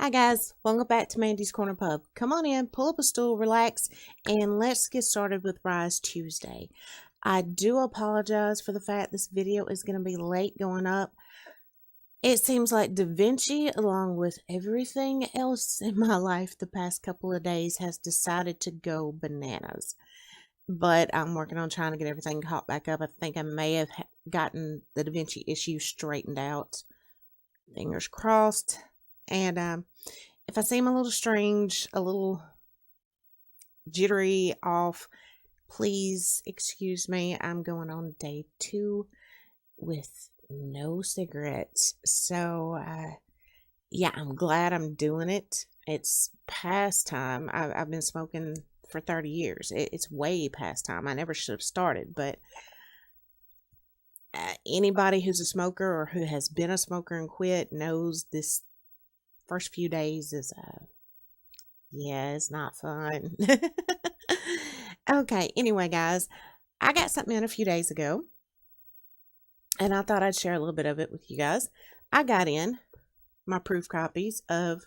Hi guys, welcome back to Mandy's Corner Pub. Come on in, pull up a stool, relax, and let's get started with Rise Tuesday. I do apologize for the fact this video is going to be late going up. It seems like Da Vinci, along with everything else in my life the past couple of days, has decided to go bananas. But I'm working on trying to get everything caught back up. I think I may have gotten the Da Vinci issue straightened out. Fingers crossed. And if I seem a little strange, a little jittery off, please excuse me. I'm going on day 2 with no cigarettes. So, yeah, I'm glad I'm doing it. It's past time. I've been smoking for 30 years. It's way past time. I never should have started, but anybody who's a smoker or who has been a smoker and quit knows this first few days is yeah, it's not fun. Okay, anyway guys, I got something in a few days ago and I thought I'd share a little bit of it with you guys. I got in my proof copies of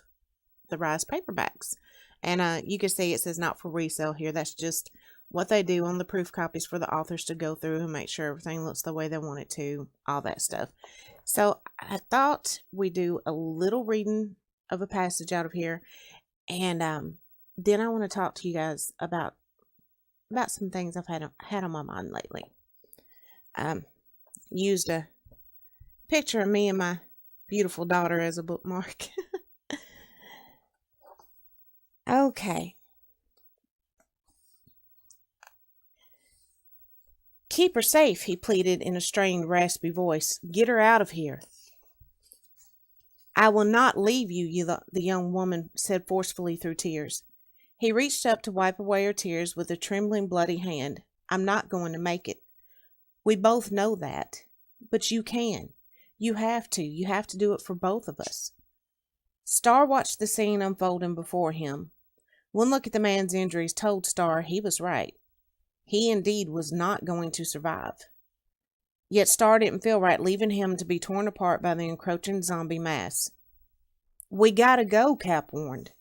the Rise paperbacks, and you can see it says not for resale here. That's just what they do on the proof copies for the authors to go through and make sure everything looks the way they want it to, all that stuff. So I thought we'd do a little reading of a passage out of here, and then I want to talk to you guys about some things I've had on my mind lately. Used a picture of me and my beautiful daughter as a bookmark. Okay. Keep her safe, he pleaded in a strained, raspy voice. Get her out of here. I will not leave you, the young woman said forcefully through tears. He reached up to wipe away her tears with a trembling, bloody hand. I'm not going to make it. We both know that. But you can. You have to. You have to do it for both of us. Star watched the scene unfolding before him. One look at the man's injuries told Star he was right. He indeed was not going to survive. Yet Star didn't feel right leaving him to be torn apart by the encroaching zombie mass. We gotta go, Cap warned.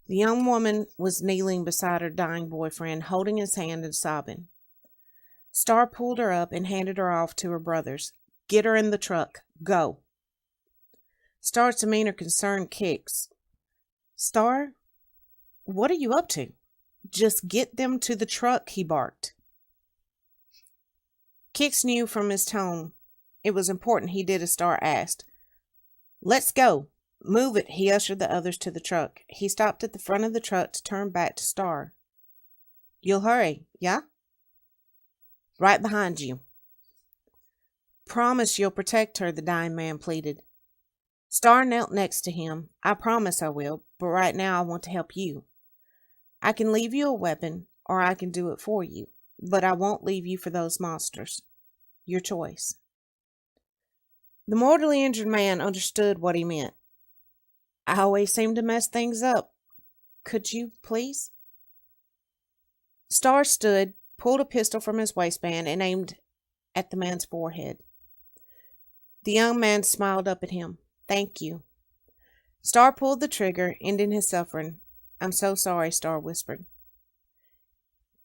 The young woman was kneeling beside her dying boyfriend, holding his hand and sobbing. Star pulled her up and handed her off to her brothers. Get her in the truck. Go. Star's demeanor concerned Kix. Star, what are you up to? Just get them to the truck, he barked. Kix knew from his tone it was important he did as Star asked. Let's go. Move it, he ushered the others to the truck. He stopped at the front of the truck to turn back to Star. You'll hurry, yeah? Right behind you. Promise you'll protect her, the dying man pleaded. Star knelt next to him. I promise I will, but right now I want to help you. I can leave you a weapon, or I can do it for you, but I won't leave you for those monsters. Your choice. The mortally injured man understood what he meant. I always seem to mess things up. Could you, please? Star stood, pulled a pistol from his waistband, and aimed at the man's forehead. The young man smiled up at him. Thank you. Star pulled the trigger, ending his suffering. I'm so sorry, Star whispered.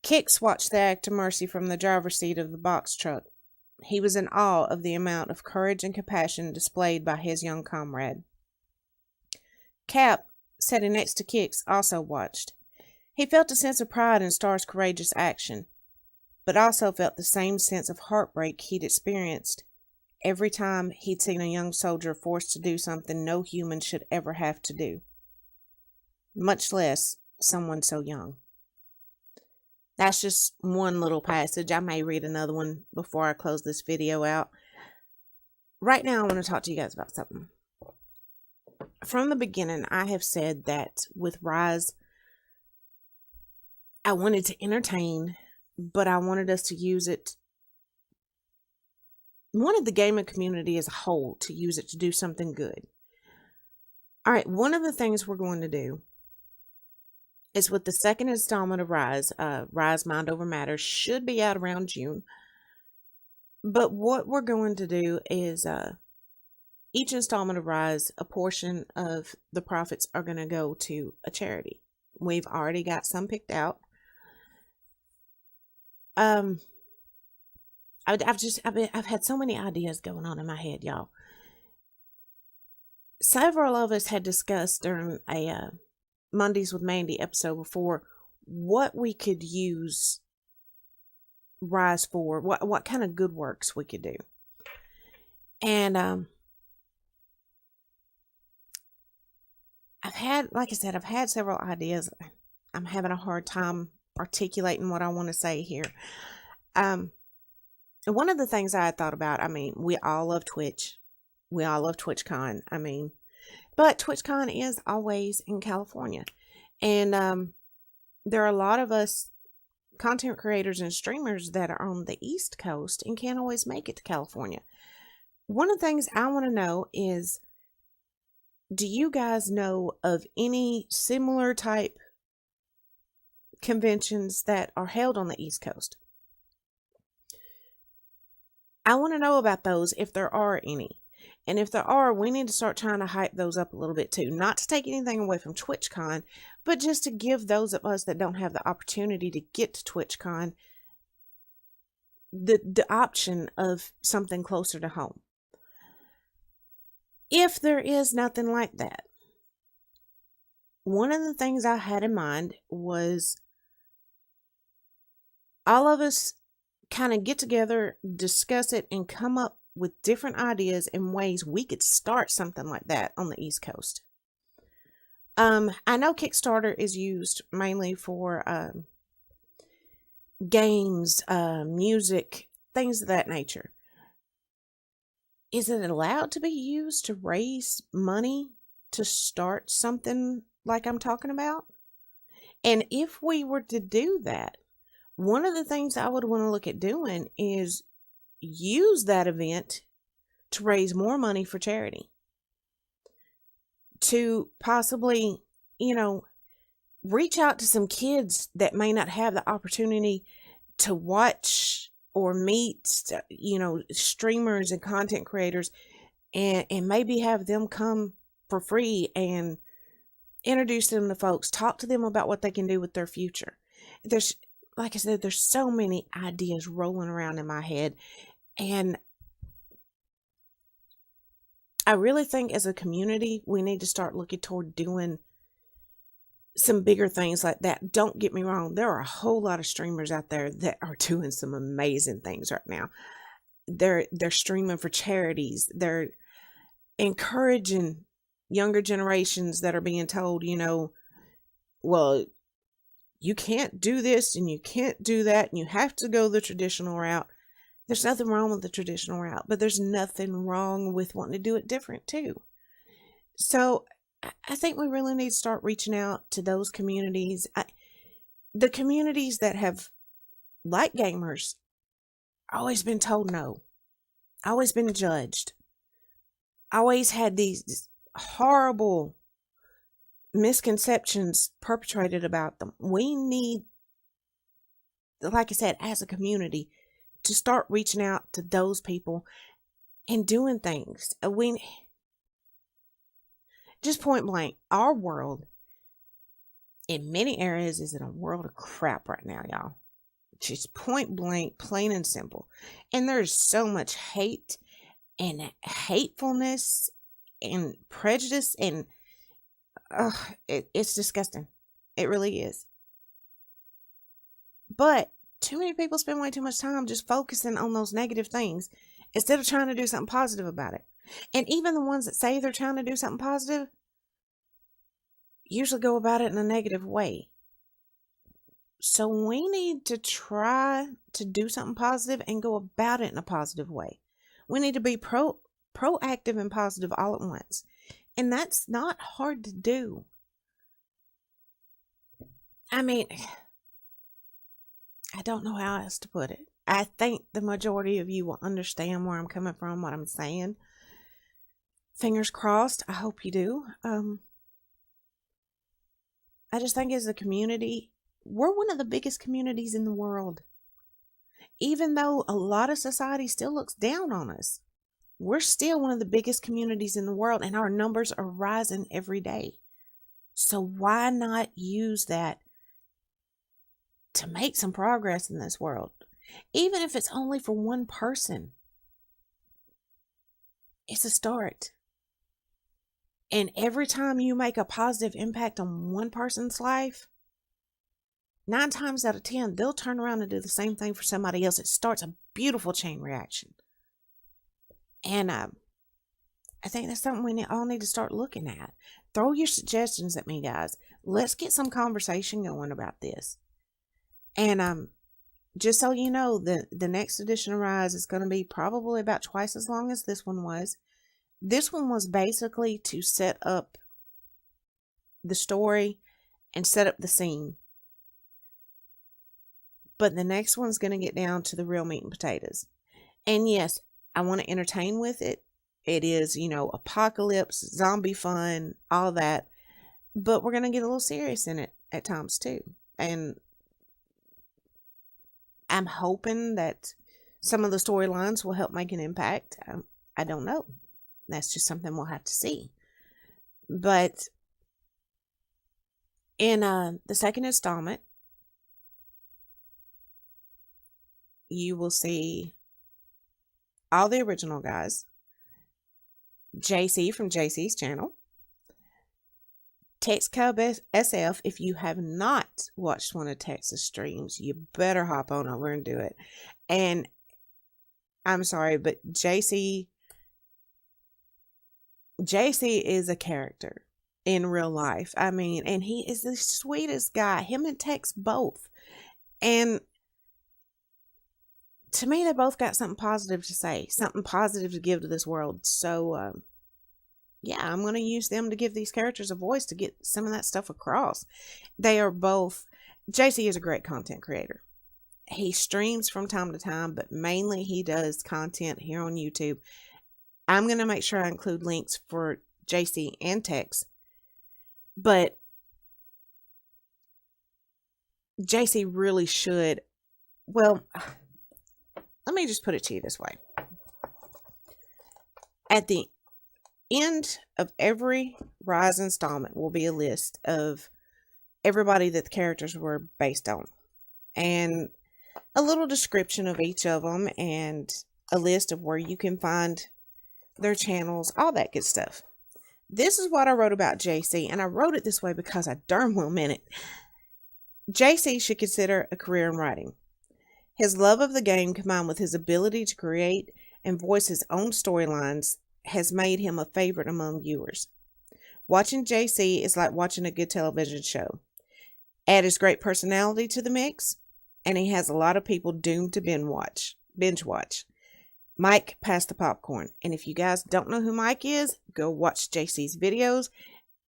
Kix watched the act of mercy from the driver's seat of the box truck. He was in awe of the amount of courage and compassion displayed by his young comrade. Cap, sitting next to Kix, also watched. He felt a sense of pride in Star's courageous action, but also felt the same sense of heartbreak he'd experienced every time he'd seen a young soldier forced to do something no human should ever have to do, much less someone so young. That's just one little passage. I may read another one before I close this video out. Right now, I want to talk to you guys about something. From the beginning, I have said that with Rise, I wanted to entertain, but I wanted us to use it, wanted the gaming community as a whole to use it to do something good. All right, one of the things we're going to do is with the second installment of Rise, Rise Mind Over Matter should be out around June. But what we're going to do is Each installment of Rise, a portion of the profits are going to go to a charity. We've already got some picked out. Um, I've had so many ideas going on in my head, y'all. Several of us had discussed during a Mondays with Mandy episode before what we could use Rise for, what kind of good works we could do. And I've had several ideas. I'm having a hard time articulating what I want to say here. One of the things I had thought about, we all love Twitch. We all love TwitchCon. But TwitchCon is always in California. And there are a lot of us content creators and streamers that are on the East Coast and can't always make it to California. One of the things I want to know is, do you guys know of any similar type conventions that are held on the East Coast? I want to know about those if there are any. And if there are, we need to start trying to hype those up a little bit too. Not to take anything away from TwitchCon, but just to give those of us that don't have the opportunity to get to TwitchCon the option of something closer to home. If there is nothing like that, one of the things I had in mind was all of us kind of get together, discuss it, and come up with different ideas and ways we could start something like that on the East Coast. I know Kickstarter is used mainly for games, music, things of that nature. Is it allowed to be used to raise money to start something like I'm talking about? And if we were to do that, one of the things I would want to look at doing is use that event to raise more money for charity. To possibly, reach out to some kids that may not have the opportunity to watch or meet, streamers and content creators, and maybe have them come for free and introduce them to folks, talk to them about what they can do with their future. Like I said, there's so many ideas rolling around in my head, and I really think as a community, we need to start looking toward doing some bigger things like that. Don't get me wrong. There are a whole lot of streamers out there that are doing some amazing things right now. They're streaming for charities. They're encouraging younger generations that are being told, well, you can't do this and you can't do that and you have to go the traditional route. There's nothing wrong with the traditional route, but there's nothing wrong with wanting to do it different too. So I think we really need to start reaching out to those communities. The communities that have, like gamers, always been told no, always been judged, always had these horrible misconceptions perpetrated about them. We need, like I said, as a community, to start reaching out to those people and doing things. Just point blank, our world in many areas is in a world of crap right now, y'all. Just point blank, plain and simple. And there's so much hate and hatefulness and prejudice, and it's disgusting. It really is. But too many people spend way too much time just focusing on those negative things instead of trying to do something positive about it. And even the ones that say they're trying to do something positive usually go about it in a negative way. So we need to try to do something positive and go about it in a positive way. We need to be proactive and positive all at once. And that's not hard to do. I don't know how else to put it. I think the majority of you will understand where I'm coming from, what I'm saying. Fingers crossed. I hope you do. I just think as a community, we're one of the biggest communities in the world. Even though a lot of society still looks down on us, we're still one of the biggest communities in the world, and our numbers are rising every day. So why not use that to make some progress in this world? Even if it's only for one person, it's a start. And every time you make a positive impact on one person's life, 9 times out of 10, they'll turn around and do the same thing for somebody else. It starts a beautiful chain reaction. And I think that's something we all need to start looking at. Throw your suggestions at me, guys. Let's get some conversation going about this. And just so you know, the next edition of Rise is going to be probably about twice as long as this one was. This one was basically to set up the story and set up the scene. But the next one's going to get down to the real meat and potatoes. And yes, I want to entertain with it. It is, apocalypse, zombie fun, all that. But we're going to get a little serious in it at times too. And I'm hoping that some of the storylines will help make an impact. I don't know. That's just something we'll have to see. But in the second installment, you will see all the original guys. JC from JC's channel. Tex Cub SF. If you have not watched one of Tex's streams, you better hop on over and do it. And I'm sorry, but JC is a character in real life. I mean, and he is the sweetest guy. Him and Tex both. And to me, they both got something positive to say, something positive to give to this world. So, yeah, I'm going to use them to give these characters a voice to get some of that stuff across. They are both, JC is a great content creator. He streams from time to time, but mainly he does content here on YouTube. I'm going to make sure I include links for JC and Tex. But JC really should, well, let me just put it to you this way. At the end of every Rise installment will be a list of everybody that the characters were based on. And a little description of each of them and a list of where you can find their channels, all that good stuff. This is what I wrote about JC, and I wrote it this way because I darn well meant it. JC should consider a career in writing. His love of the game combined with his ability to create and voice his own storylines has made him a favorite among viewers. Watching JC is like watching a good television show. Add his great personality to the mix, and he has a lot of people doomed to binge watch. Mike, pass the popcorn. And if you guys don't know who Mike is, go watch JC's videos.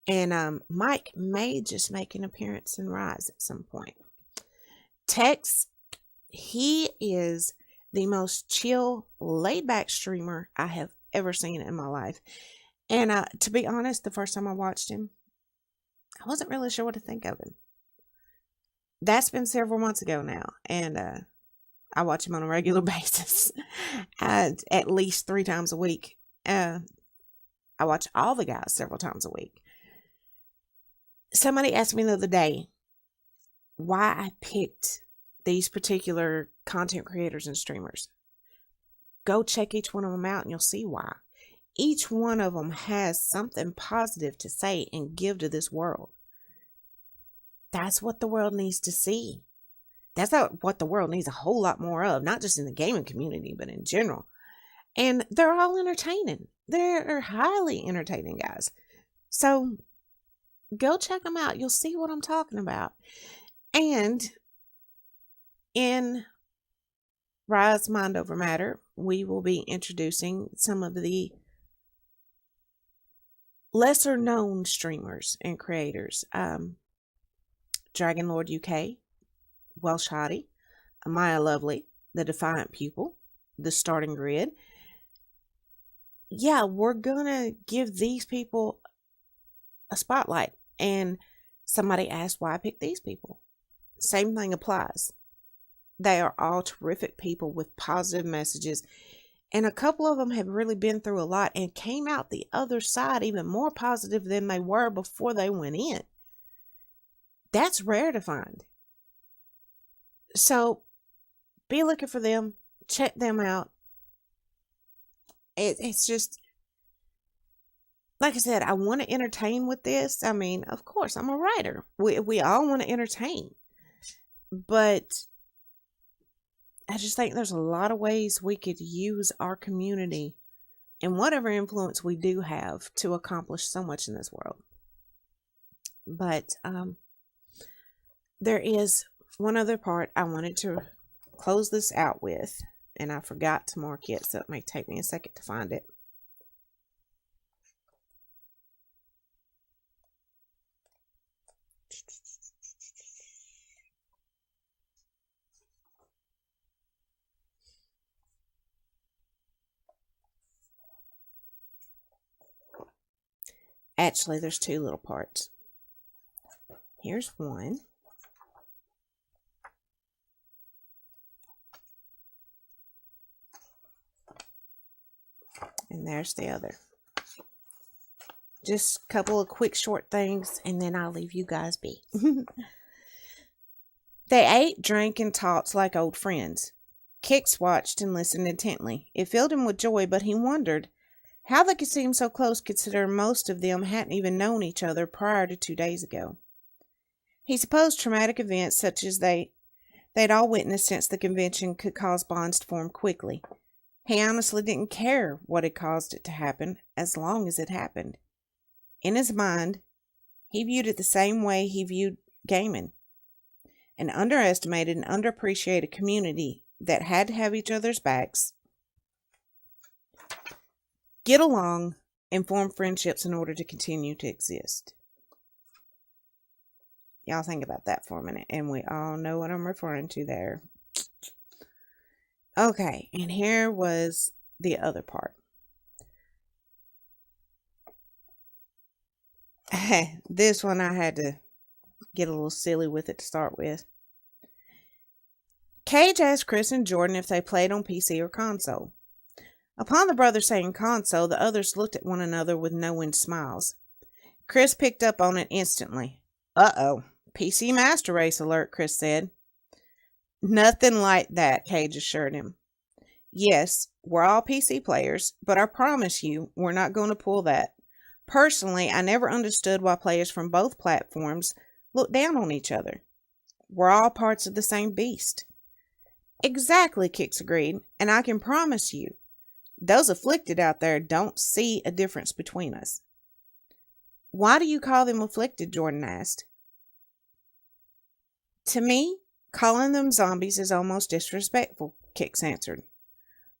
And Mike may just make an appearance in Rise at some point. Tex, he is the most chill, laid-back streamer I have ever seen in my life. And to be honest, the first time I watched him, I wasn't really sure what to think of him. That's been several months ago now. And I watch him on a regular basis. At least 3 times a week. I watch all the guys several times a week. Somebody asked me the other day why I picked these particular content creators and streamers. Go check each one of them out and you'll see why. Each one of them has something positive to say and give to this world. That's what the world needs to see. That's not what the world needs a whole lot more of, not just in the gaming community, but in general. And they're all entertaining. They're highly entertaining guys. So go check them out. You'll see what I'm talking about. And in Rise Mind Over Matter, we will be introducing some of the lesser known streamers and creators. Dragon Lord UK, Welsh Hottie, Amaya Lovely, The Defiant Pupil, The Starting Grid. Yeah, we're gonna give these people a spotlight. And somebody asked why I picked these people. Same thing applies. They are all terrific people with positive messages And a couple of them have really been through a lot and came out the other side even more positive than they were before they went in. That's rare to find. So be looking for them, check them out. It's just, like I said, I want to entertain with this. I mean, of course, I'm a writer. We all want to entertain. But I just think there's a lot of ways we could use our community and whatever influence we do have to accomplish so much in this world. But there is one other part I wanted to close this out with, and I forgot to mark it, so it may take me a second to find it. Actually, there's two little parts. Here's one. And there's the other. Just a couple of quick short things, and then I'll leave you guys be. They ate, drank, and talked like old friends. Kix watched and listened intently. It filled him with joy, but he wondered how they could seem so close considering most of them hadn't even known each other prior to 2 days ago. He supposed traumatic events such as they'd all witnessed since the convention could cause bonds to form quickly. He honestly didn't care what had caused it to happen, as long as it happened. In his mind, he viewed it the same way he viewed gaming. An underestimated and underappreciated community that had to have each other's backs, get along, and form friendships in order to continue to exist. Y'all think about that for a minute, and we all know what I'm referring to there. Okay, and here was the other part. This one I had to get a little silly with it to start with. Cage asked Chris and Jordan if they played on PC or console. Upon the brothers saying console, the others looked at one another with knowing smiles. Chris picked up on it instantly. Uh-oh, PC Master Race alert, Chris said. Nothing like that, Cage assured him. Yes, we're all PC players, but I promise you, we're not going to pull that. Personally, I never understood why players from both platforms look down on each other. We're all parts of the same beast. Exactly, Kix agreed, and I can promise you, those afflicted out there don't see a difference between us. Why do you call them afflicted? Jordan asked. To me, calling them zombies is almost disrespectful, Kix answered.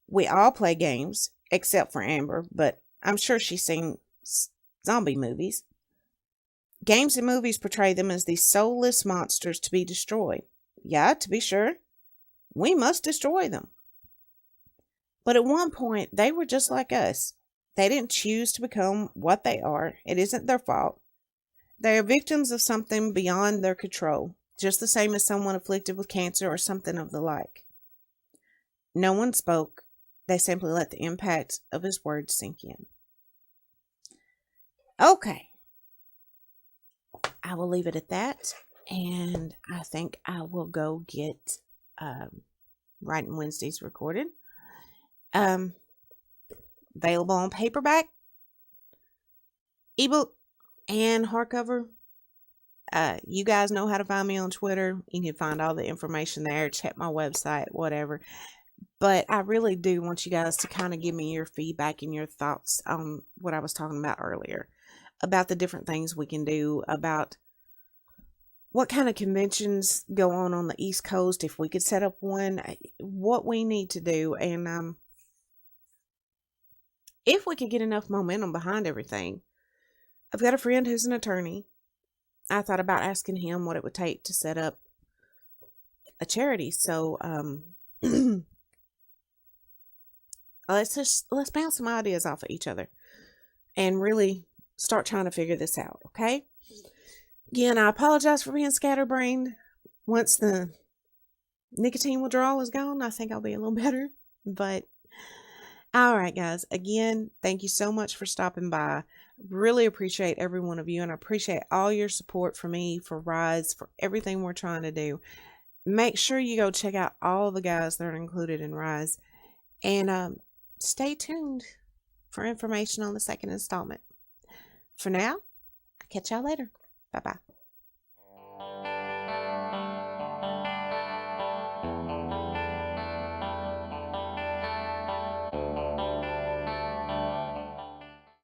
We all play games, except for Amber, but I'm sure she's seen zombie movies. Games and movies portray them as these soulless monsters to be destroyed. Yeah, to be sure. We must destroy them. But at one point, they were just like us. They didn't choose to become what they are. It isn't their fault. They are victims of something beyond their control, just the same as someone afflicted with cancer or something of the like. No one spoke. They simply let the impact of his words sink in. Okay. I will leave it at that. And I think I will go get Writing Wednesdays recorded. Available on paperback, ebook, and hardcover. You guys know how to find me on Twitter. You can find all the information there. Check my website, whatever. But I really do want you guys to kind of give me your feedback and your thoughts on what I was talking about earlier. About the different things we can do. About what kind of conventions go on the East Coast. If we could set up one. What we need to do. And if we could get enough momentum behind everything. I've got a friend who's an attorney. I thought about asking him what it would take to set up a charity. So, let's bounce some ideas off of each other and really start trying to figure this out. Okay. Again, I apologize for being scatterbrained. Once the nicotine withdrawal is gone, I think I'll be a little better. But All right, guys. Again, thank you so much for stopping by. Really appreciate every one of you, and I appreciate all your support for me, for Rise, for everything we're trying to do. Make sure you go check out all the guys that are included in Rise, and stay tuned for information on the second installment. For now, I'll catch y'all later. Bye bye.